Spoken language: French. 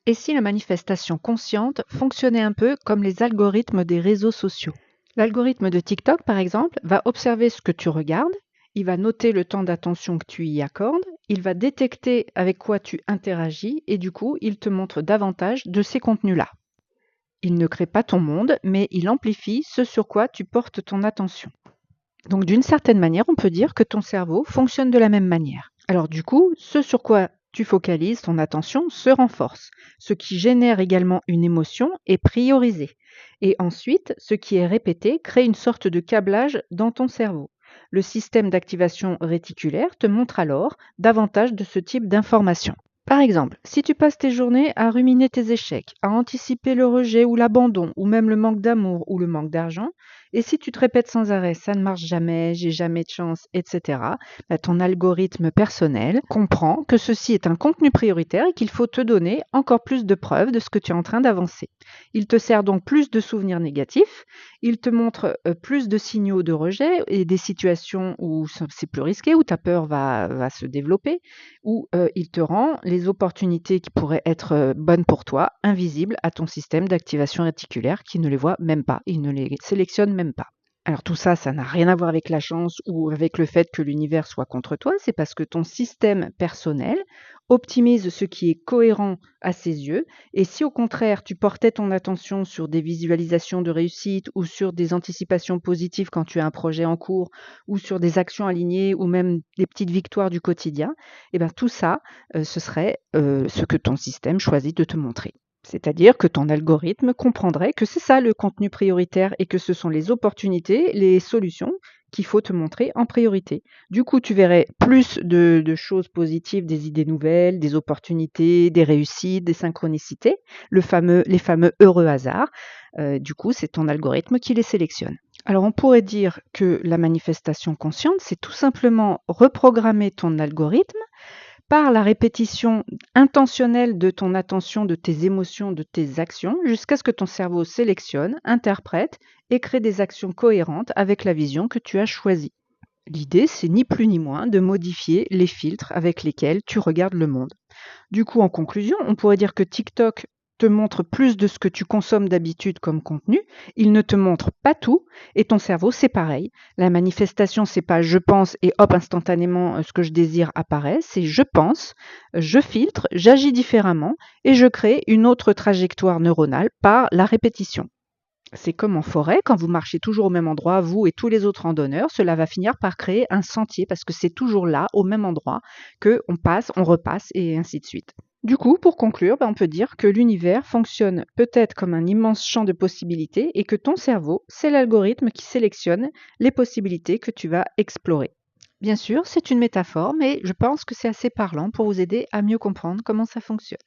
Et si la manifestation consciente fonctionnait un peu comme les algorithmes des réseaux sociaux? L'algorithme de TikTok, par exemple, va observer ce que tu regardes, il va noter le temps d'attention que tu y accordes, il va détecter avec quoi tu interagis et du coup, il te montre davantage de ces contenus-là. Il ne crée pas ton monde, mais il amplifie ce sur quoi tu portes ton attention. Donc d'une certaine manière, on peut dire que ton cerveau fonctionne de la même manière. Alors du coup, ce sur quoi tu focalises ton attention se renforce. Ce qui génère également une émotion est priorisé. Et ensuite, ce qui est répété crée une sorte de câblage dans ton cerveau. Le système d'activation réticulaire te montre alors davantage de ce type d'informations. Par exemple, si tu passes tes journées à ruminer tes échecs, à anticiper le rejet ou l'abandon, ou même le manque d'amour ou le manque d'argent, et si tu te répètes sans arrêt, ça ne marche jamais, j'ai jamais de chance, etc., ton algorithme personnel comprend que ceci est un contenu prioritaire et qu'il faut te donner encore plus de preuves de ce que tu es en train d'avancer. Il te sert donc plus de souvenirs négatifs, il te montre plus de signaux de rejet et des situations où c'est plus risqué, où ta peur va se développer, où il te rend les opportunités qui pourraient être bonnes pour toi invisibles à ton système d'activation réticulaire qui ne les voit même pas, il ne les sélectionne même pas. Alors tout ça, ça n'a rien à voir avec la chance ou avec le fait que l'univers soit contre toi, c'est parce que ton système personnel optimise ce qui est cohérent à ses yeux. Et si au contraire tu portais ton attention sur des visualisations de réussite ou sur des anticipations positives quand tu as un projet en cours ou sur des actions alignées ou même des petites victoires du quotidien, et bien tout ça, ce serait ce que ton système choisit de te montrer. C'est-à-dire que ton algorithme comprendrait que c'est ça le contenu prioritaire et que ce sont les opportunités, les solutions qu'il faut te montrer en priorité. Du coup, tu verrais plus de choses positives, des idées nouvelles, des opportunités, des réussites, des synchronicités, les fameux heureux hasards. Du coup, c'est ton algorithme qui les sélectionne. Alors, on pourrait dire que la manifestation consciente, c'est tout simplement reprogrammer ton algorithme par la répétition intentionnelle de ton attention, de tes émotions, de tes actions, jusqu'à ce que ton cerveau sélectionne, interprète et crée des actions cohérentes avec la vision que tu as choisie. L'idée, c'est ni plus ni moins de modifier les filtres avec lesquels tu regardes le monde. Du coup, en conclusion, on pourrait dire que TikTok te montre plus de ce que tu consommes d'habitude comme contenu. Il ne te montre pas tout et ton cerveau, c'est pareil. La manifestation, c'est pas je pense et hop, instantanément, ce que je désire apparaît. C'est je pense, je filtre, j'agis différemment et je crée une autre trajectoire neuronale par la répétition. C'est comme en forêt, quand vous marchez toujours au même endroit, vous et tous les autres randonneurs, cela va finir par créer un sentier parce que c'est toujours là, au même endroit, que on passe, on repasse et ainsi de suite. Du coup, pour conclure, on peut dire que l'univers fonctionne peut-être comme un immense champ de possibilités et que ton cerveau, c'est l'algorithme qui sélectionne les possibilités que tu vas explorer. Bien sûr, c'est une métaphore, mais je pense que c'est assez parlant pour vous aider à mieux comprendre comment ça fonctionne.